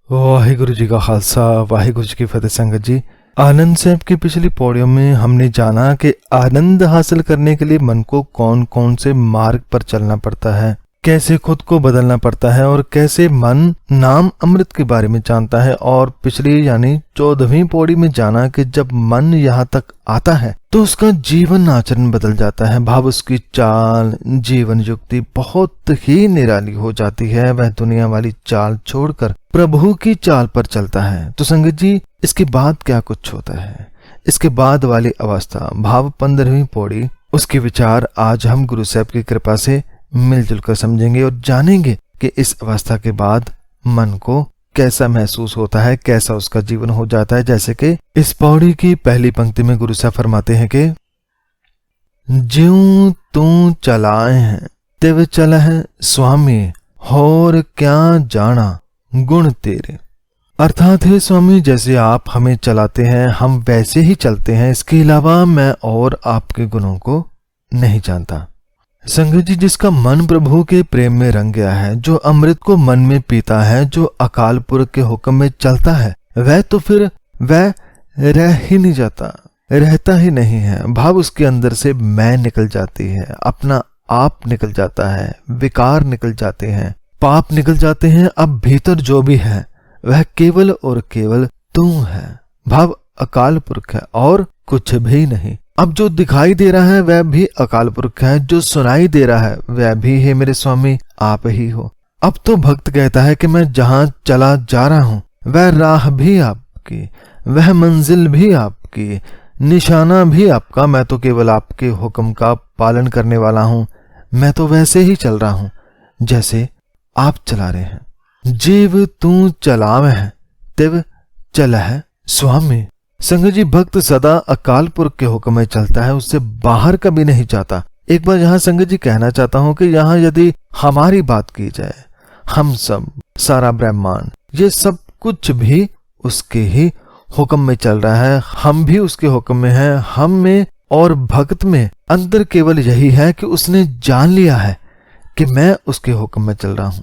वाहिगुरु जी का खालसा वाहिगुरु जी की फतेह। संगत जी, आनंद साहब की पिछली पौड़ियों में हमने जाना कि आनंद हासिल करने के लिए मन को कौन कौन से मार्ग पर चलना पड़ता है, कैसे खुद को बदलना पड़ता है और कैसे मन नाम अमृत के बारे में जानता है। और पिछली यानी 14वीं पौड़ी में जाना कि जब मन यहाँ तक आता है तो उसका जीवन आचरण बदल जाता है, भाव उसकी चाल जीवन युक्ति बहुत ही निराली हो जाती है। वह दुनिया वाली चाल छोड़कर प्रभु की चाल पर चलता है। तो संगत जी, इसके बाद क्या कुछ होता है, इसके बाद वाली अवस्था भाव 15वीं पौड़ी, उसके विचार आज हम गुरु साहब की कृपा से मिलजुल कर समझेंगे और जानेंगे कि इस अवस्था के बाद मन को कैसा महसूस होता है, कैसा उसका जीवन हो जाता है। जैसे कि इस पौड़ी की पहली पंक्ति में गुरु साहब फरमाते हैं कि ज्यों तू चलाए हैं तिव चल है स्वामी, और क्या जाना गुण तेरे। अर्थात है स्वामी, जैसे आप हमें चलाते हैं हम वैसे ही चलते हैं, इसके अलावा मैं और आपके गुणों को नहीं जानता। संगत जी, जिसका मन प्रभु के प्रेम में रंग गया है, जो अमृत को मन में पीता है, जो अकाल पुरख के हुक्म में चलता है, वह तो फिर वह रह ही नहीं जाता, रहता ही नहीं है। भाव उसके अंदर से मैं निकल जाती है, अपना आप निकल जाता है, विकार निकल जाते हैं, पाप निकल जाते हैं। अब भीतर जो भी है वह केवल और केवल तू है। भाव अकाल पुरख है और कुछ भी नहीं। अब जो दिखाई दे रहा है वह भी अकाल पुरख है, जो सुनाई दे रहा है वह भी है मेरे स्वामी आप ही हो। अब तो भक्त कहता है कि मैं जहां चला जा रहा हूं वह राह भी आपकी, वह मंजिल भी आपकी, निशाना भी आपका। मैं तो केवल आपके हुक्म का पालन करने वाला हूं, मैं तो वैसे ही चल रहा हूं जैसे आप चला रहे हैं। जीव तू चलावे है तिव चल है स्वामी। संगत जी, भक्त सदा अकाल पुरख के हुक्म में चलता है, उससे बाहर कभी नहीं जाता। एक बार यहाँ संगत जी कहना चाहता हूं कि यहाँ यदि हमारी बात की जाए, हम सब सारा ब्रह्मांड ये सब कुछ भी उसके ही हुक्म में चल रहा है, हम भी उसके हुक्म में हैं। हम में और भक्त में अंतर केवल यही है कि उसने जान लिया है कि मैं उसके हुक्म में चल रहा हूं,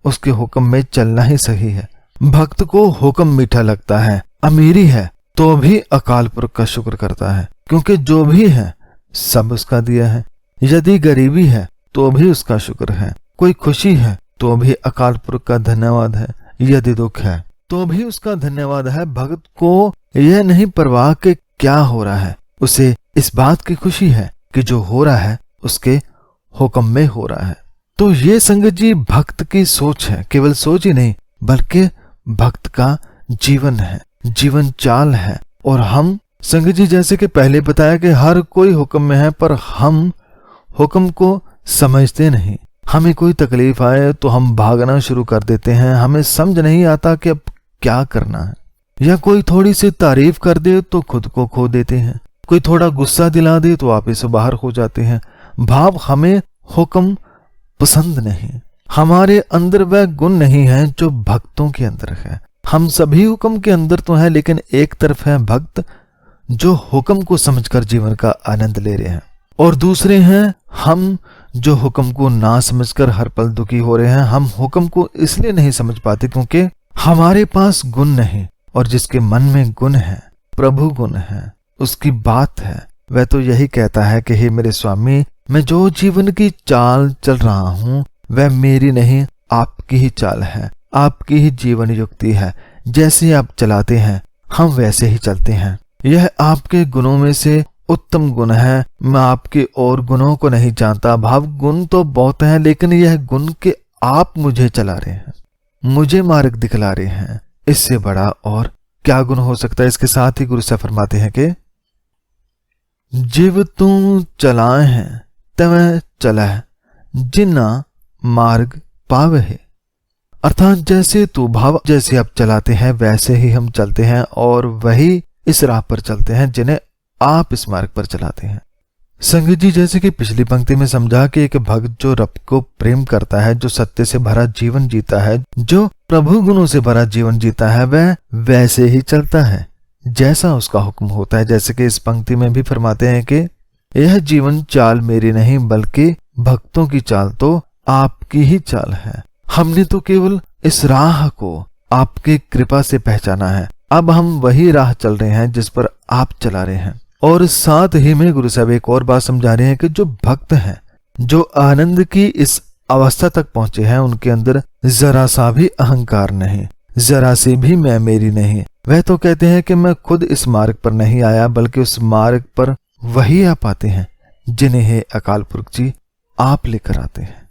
उसके हुक्म में चलना ही सही है। भक्त को हुक्म मीठा लगता है, अमीरी है तो भी अकाल पुरख का शुक्र करता है, क्योंकि जो भी है सब उसका दिया है। यदि गरीबी है तो भी उसका शुक्र है, कोई खुशी है तो भी अकाल पुरख का धन्यवाद है, यदि दुख है तो भी उसका धन्यवाद है। भक्त को यह नहीं परवाह कि क्या हो रहा है, उसे इस बात की खुशी है कि जो हो रहा है उसके हुक्म में हो रहा है। तो ये संगत जी भक्त की सोच है, केवल सोच ही नहीं बल्कि भक्त का जीवन है, जीवन चाल है। और हम संगत जी जैसे कि पहले बताया कि हर कोई हुक्म में है, पर हम हुक्म को समझते नहीं। हमें कोई तकलीफ आए तो हम भागना शुरू कर देते हैं, हमें समझ नहीं आता कि अब क्या करना है। या कोई थोड़ी सी तारीफ कर दे तो खुद को खो देते हैं, कोई थोड़ा गुस्सा दिला दे तो आप इसे बाहर हो जाते हैं। भाव हमें हुक्म पसंद नहीं, हमारे अंदर वह गुण नहीं है जो भक्तों के अंदर है। हम सभी हुक्म के अंदर तो हैं, लेकिन एक तरफ है भक्त जो हुक्म को समझकर जीवन का आनंद ले रहे हैं, और दूसरे हैं हम जो हुक्म को ना समझकर हर पल दुखी हो रहे हैं। हम हुक्म को इसलिए नहीं समझ पाते क्योंकि हमारे पास गुण नहीं, और जिसके मन में गुण है, प्रभु गुण है, उसकी बात है, वह तो यही कहता है कि हे मेरे स्वामी, मैं जो जीवन की चाल चल रहा हूं वह मेरी नहीं आपकी ही चाल है, आपकी ही जीवन युक्ति है। जैसे आप चलाते हैं हम वैसे ही चलते हैं। यह आपके गुणों में से उत्तम गुण है, मैं आपके और गुणों को नहीं जानता। भाव गुण तो बहुत हैं, लेकिन यह गुण के आप मुझे चला रहे हैं, मुझे मार्ग दिखला रहे हैं, इससे बड़ा और क्या गुण हो सकता है। इसके साथ ही गुरु साहब फरमाते हैं कि जीव तू चलाए हैं तव चला है जिन्ना मार्ग पावे है। अर्थात जैसे तू भाव जैसे आप चलाते हैं वैसे ही हम चलते हैं, और वही इस राह पर चलते हैं जिन्हें आप इस मार्ग पर चलाते हैं। संगत जी, जैसे कि पिछली पंक्ति में समझा कि एक भक्त जो रब को प्रेम करता है, जो सत्य से भरा जीवन जीता है, जो प्रभु गुणों से भरा जीवन जीता है, वह वैसे ही चलता है जैसा उसका हुक्म होता है। जैसे कि इस पंक्ति में भी फरमाते हैं कि यह जीवन चाल मेरी नहीं बल्कि भक्तों की चाल तो आपकी ही चाल है। हमने तो केवल इस राह को आपकी कृपा से पहचाना है। अब हम वही राह चल रहे हैं जिस पर आप चला रहे हैं। और साथ ही में गुरु साहब एक और बात समझा रहे हैं कि जो भक्त हैं, जो आनंद की इस अवस्था तक पहुंचे हैं, उनके अंदर जरा सा भी अहंकार नहीं, जरा सी भी मैं मेरी नहीं। वह तो कहते हैं कि मैं खुद इस मार्ग पर नहीं आया, बल्कि उस मार्ग पर वही आ पाते हैं जिन्हें हे अकाल पुरख जी आप लेकर आते हैं।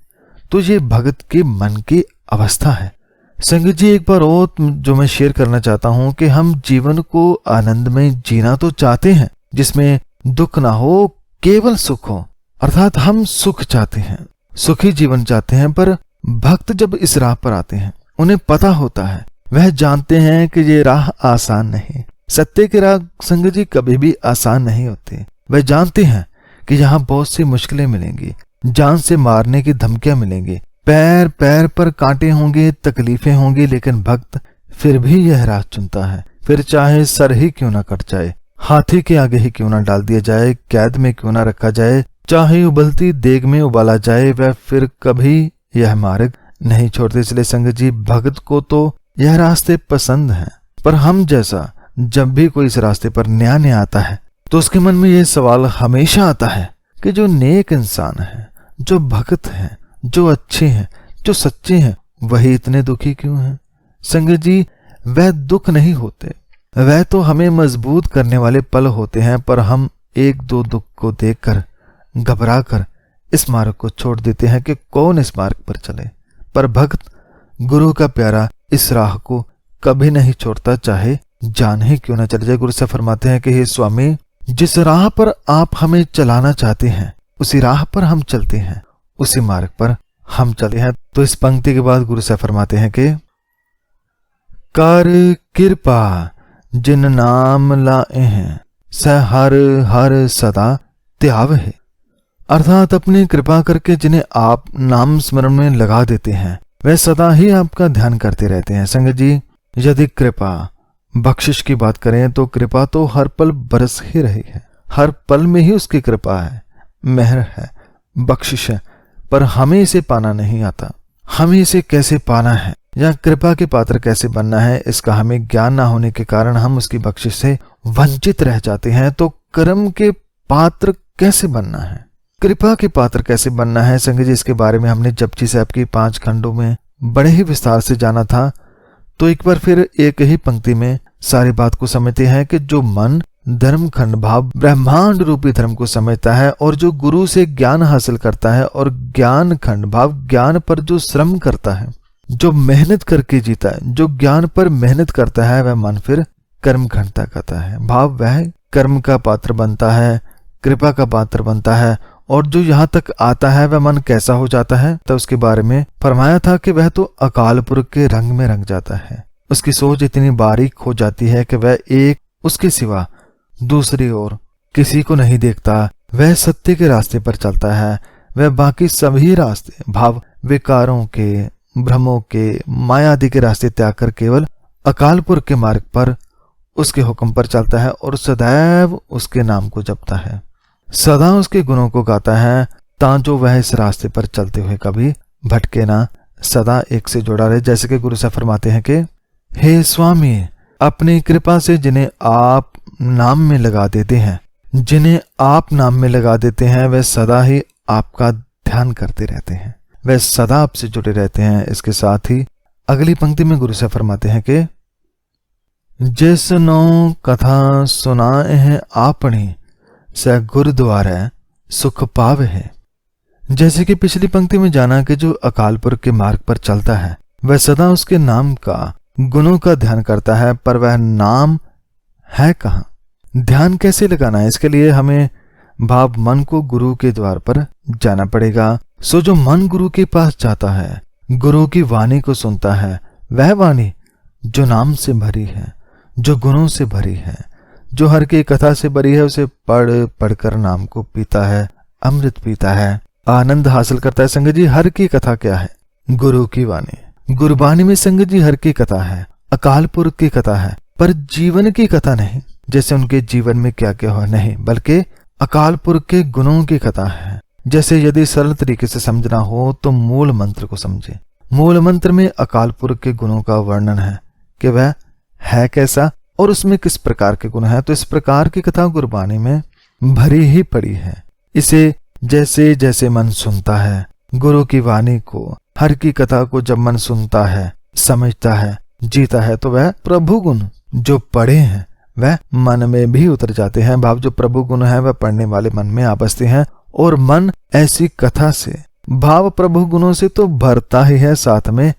तो ये भगत के मन की अवस्था है। संगत जी एक बार और जो मैं शेयर करना चाहता हूं कि हम जीवन को आनंद में जीना तो चाहते हैं, जिसमें दुख ना हो, केवल सुख हो, अर्थात हम सुख चाहते हैं, सुखी जीवन चाहते हैं। पर भक्त जब इस राह पर आते हैं, उन्हें पता होता है, वह जानते हैं कि ये राह आसान नहीं। सत्य की राह संगत जी कभी भी आसान नहीं होती। वह जानते हैं कि यहाँ बहुत सी मुश्किलें मिलेंगी, जान से मारने की धमकियां मिलेंगी, पैर पैर पर कांटे होंगे, तकलीफें होंगी, लेकिन भक्त फिर भी यह राह चुनता है। फिर चाहे सर ही क्यों ना कट जाए, हाथी के आगे ही क्यों ना डाल दिया जाए, कैद में क्यों ना रखा जाए, चाहे उबलती देग में उबाला जाए, वह फिर कभी यह मार्ग नहीं छोड़ते। इसलिए संगत जी भगत को तो यह रास्ते पसंद हैं, पर हम जैसा जब भी कोई इस रास्ते पर नया नया आता है तो उसके मन में यह सवाल हमेशा आता है कि जो नेक इंसान है, जो भक्त हैं, जो अच्छे हैं, जो सच्चे हैं, वही इतने दुखी क्यों हैं। संगत जी वह दुख नहीं होते, वह तो हमें मजबूत करने वाले पल होते हैं, पर हम एक दो दुख को देखकर घबरा कर इस मार्ग को छोड़ देते हैं कि कौन इस मार्ग पर चले। पर भक्त गुरु का प्यारा इस राह को कभी नहीं छोड़ता, चाहे जान ही क्यों न चले जाए। गुरु साहब फरमाते हैं कि हे स्वामी, जिस राह पर आप हमें चलाना चाहते हैं, उसी राह पर हम चलते हैं, उसी मार्ग पर हम चले हैं। तो इस पंक्ति के बाद गुरु साहब फरमाते हैं कि कर कृपा जिन नाम लाए हैं, स हर हर सदा त्याव है। अर्थात अपनी कृपा करके जिन्हें आप नाम स्मरण में लगा देते हैं, वह सदा ही आपका ध्यान करते रहते हैं। संगत जी यदि कृपा बख्शिश की बात करें तो कृपा तो हर पल बरस ही रही है, हर पल में ही उसकी कृपा है, मेहर है, बख्शिश है। पर हमें इसे पाना नहीं आता। हमें इसे कैसे पाना है या कृपा के पात्र कैसे बनना है, इसका हमें ज्ञान ना होने के कारण हम उसकी बख्शिश से वंचित रह जाते हैं। तो कर्म के पात्र कैसे बनना है, कृपा के पात्र कैसे बनना है, संगत जी इसके बारे में हमने जपजी साहब की 5 खंडों में बड़े ही विस्तार से जाना था। तो एक बार फिर एक ही पंक्ति में सारी बात को समझते हैं कि जो मन धर्म खंड भाव ब्रह्मांड रूपी धर्म को समझता है और जो गुरु से ज्ञान हासिल करता है और ज्ञान खंड भाव ज्ञान पर जो श्रम करता है, जो मेहनत करके जीता है, जो ज्ञान पर मेहनत करता है, वह मन फिर कर्म खंड तक आता है। भाव वह कर्म का पात्र बनता है, कृपा का पात्र बनता है। और जो यहाँ तक आता है वह मन कैसा हो जाता है, तो उसके बारे में फरमाया था कि वह तो अकाल पुरख के रंग में रंग जाता है। उसकी सोच इतनी बारीक हो जाती है कि वह एक उसके सिवा दूसरी ओर किसी को नहीं देखता। वह सत्य के रास्ते पर चलता है। वह बाकी सभी रास्ते भाव विकारों के, भ्रमों के, माया आदि के रास्ते त्याग कर केवल अकाल पुरख के मार्ग पर उसके हुक्म पर चलता है और सदैव उसके नाम को जपता है, सदा उसके गुणों को गाता है, ताकि वह इस रास्ते पर चलते हुए कभी भटके ना, सदा एक से जुड़ा रहे। जैसे कि गुरु साहब फरमाते हैं कि हे स्वामी, अपनी कृपा से जिन्हें आप नाम में लगा देते हैं, जिन्हें आप नाम में लगा देते हैं, वे सदा ही आपका ध्यान करते रहते हैं, वे सदा आपसे जुड़े रहते हैं। इसके साथ ही अगली पंक्ति में गुरु साहब फरमाते हैं कि जिस नो कथा सुनाए हैं आपने, स गुरुद्वारा सुख पाव है। जैसे कि पिछली पंक्ति में जाना कि जो अकाल पुरख के मार्ग पर चलता है वह सदा उसके नाम का, गुणों का ध्यान करता है, पर वह नाम है कहाँ, ध्यान कैसे लगाना है, इसके लिए हमें भाव मन को गुरु के द्वार पर जाना पड़ेगा। सो जो मन गुरु के पास जाता है, गुरु की वाणी को सुनता है, वह वाणी जो नाम से भरी है, जो गुणों से भरी है, जो हर की कथा से भरी है, उसे पढ़ पढ़कर नाम को पीता है, अमृत पीता है, आनंद हासिल करता है। संगत जी हर की कथा क्या है, गुरु की वाणी। गुरबाणी में संगत जी हर की कथा है, अकाल पुरख की कथा है, पर जीवन की कथा नहीं, जैसे उनके जीवन में क्या क्या हो नहीं, बल्कि अकाल पुरख के गुणों की कथा है। जैसे यदि सरल तरीके से समझना हो तो मूल मंत्र को समझे। मूल मंत्र में अकाल पुरख के गुणों का वर्णन है, कि वह है कैसा और उसमें किस प्रकार के गुण हैं। तो इस प्रकार की कथा गुरबाणी में भरी ही पड़ी है। इसे जैसे जैसे मन सुनता है गुरु की वाणी को, हर की कथा को जब मन सुनता है, समझता है, जीता है, तो वह प्रभु गुण जो पढ़े हैं वह मन में भी उतर जाते हैं। भाव जो प्रभु गुण है वह पढ़ने वाले मन में आ बसते हैं और मन ऐसी कथा से, भाव प्रभु गुणों से तो भरता ही है, साथ में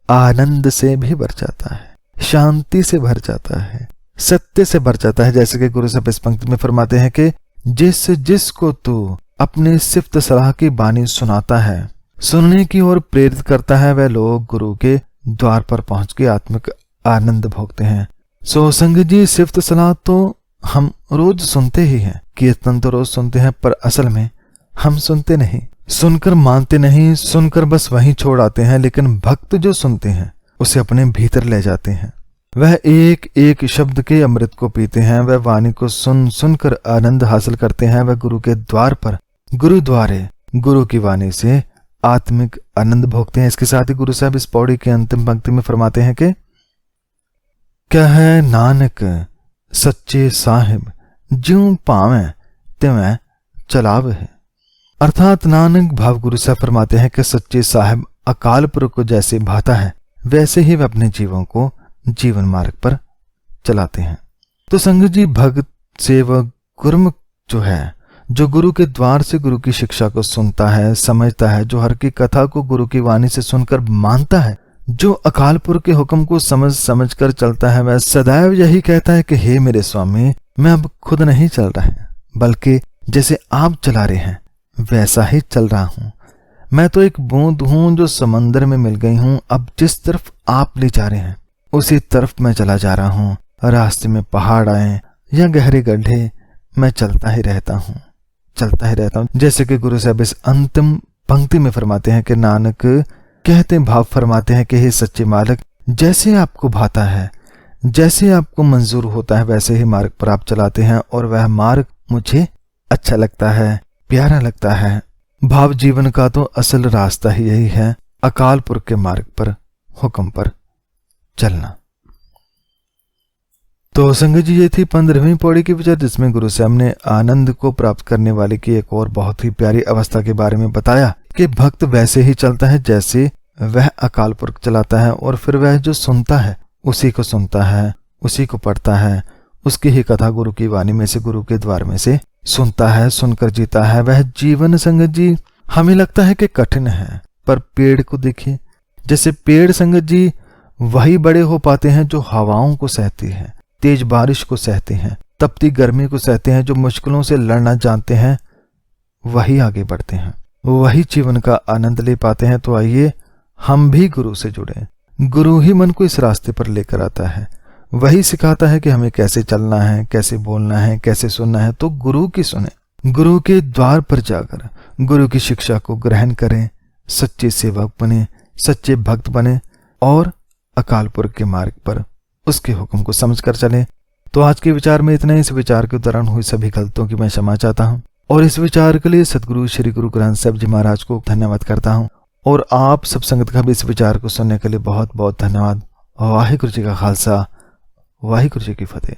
आनंद से भी भर जाता है, शांति से भर जाता है, सत्य से भर जाता है। जैसे कि गुरु साहब इस पंक्ति में फरमाते हैं कि जिसको तू अपने सिफ्त सलाह की बानी सुनाता है, सुनने की ओर प्रेरित करता है, वह लोग गुरु के द्वार पर पहुंच के आत्मिक आनंद भोगते हैं। सो संगत जी, सिफ्त सलाह तो हम रोज सुनते ही हैं, कीर्तन तो रोज सुनते हैं, पर असल में हम सुनते नहीं, सुनकर मानते नहीं, सुनकर बस वहीं छोड़ आते हैं। लेकिन भक्त जो सुनते हैं उसे अपने भीतर ले जाते हैं, वह एक एक शब्द के अमृत को पीते हैं, वह वाणी को सुन सुनकर आनंद हासिल करते हैं, वह गुरु के द्वार पर गुरुद्वारे गुरु की वाणी से आत्मिक आनंद भोगते हैं। इसके साथ ही गुरु साहब इस पौड़ी के अंतिम पंक्ति में फरमाते हैं कि कहे नानक सच्चे साहिब ज्यों पावे त्यों चलावे है। अर्थात नानक भाव गुरु साहब फरमाते हैं कि सच्चे साहिब अकाल पुरख को जैसे भाता है वैसे ही वे अपने जीवों को जीवन मार्ग पर चलाते हैं। तो संगत जी, भक्त सेवक गुरुमुख जो है, जो गुरु के द्वार से गुरु की शिक्षा को सुनता है, समझता है, जो हर की कथा को गुरु की वाणी से सुनकर मानता है, जो अकाल पुरख के हुक्म को समझ कर चलता है, वह सदैव यही कहता है कि हे मेरे स्वामी, मैं अब खुद नहीं चल रहा है, बल्कि जैसे आप चला रहे हैं वैसा ही चल रहा हूं। मैं तो एक बूंद हूं जो समंदर में मिल गई हूं। अब जिस तरफ आप ले जा रहे हैं उसी तरफ मैं चला जा रहा हूं। रास्ते में पहाड़ आए या गहरे गड्ढे, मैं चलता ही रहता हूं, चलता ही रहता हूं। जैसे कि गुरु साहब इस अंतिम पंक्ति में फरमाते हैं कि नानक कहते भाव फरमाते हैं कि हे सच्चे मालिक, जैसे आपको भाता है, जैसे आपको मंजूर होता है, वैसे ही मार्ग पर आप चलाते हैं और वह मार्ग मुझे अच्छा लगता है, प्यारा लगता है। भाव जीवन का तो असल रास्ता ही यही है, अकाल पुरख के मार्ग पर, हुक्म पर चलना। तो संगत जी, ये थी 15वीं पौड़ी की विचार, जिसमें गुरु साहब ने आनंद को प्राप्त करने वाले की एक और बहुत ही प्यारी अवस्था के बारे में बताया कि भक्त वैसे ही चलता है जैसे वह अकाल पुरख चलाता है, और फिर वह जो सुनता है उसी को सुनता है, उसी को पढ़ता है, उसकी ही कथा गुरु की वाणी में से, गुरु के द्वार में से सुनता है, सुनकर जीता है। वह जीवन संगत जी हमें लगता है कि कठिन है, पर पेड़ को देखिए, जैसे पेड़ संगत जी वही बड़े हो पाते हैं जो हवाओं को सहते हैं, तेज बारिश को सहते हैं, तपती गर्मी को सहते हैं, जो मुश्किलों से लड़ना जानते हैं वही आगे बढ़ते हैं, वही जीवन का आनंद ले पाते हैं। तो आइए हम भी गुरु से जुड़े। गुरु ही मन को इस रास्ते पर लेकर आता है, वही सिखाता है कि हमें कैसे चलना है, कैसे बोलना है, कैसे सुनना है। तो गुरु की सुने, गुरु के द्वार पर जाकर गुरु की शिक्षा को ग्रहण करें, सच्चे सेवक बने, सच्चे भक्त बने और अकाल पुरख के मार्ग पर उसके हुक्म को समझकर चलें। तो आज के विचार में इतना ही। इस विचार के दौरान हुई सभी गलतियों की मैं क्षमा चाहता हूँ और इस विचार के लिए सदगुरु श्री गुरु ग्रंथ साहिब जी महाराज को धन्यवाद करता हूँ, और आप सब संगत का भी इस विचार को सुनने के लिए बहुत बहुत धन्यवाद। वाहिगुरु जी का खालसा, वाहिगुरु जी की फतेह।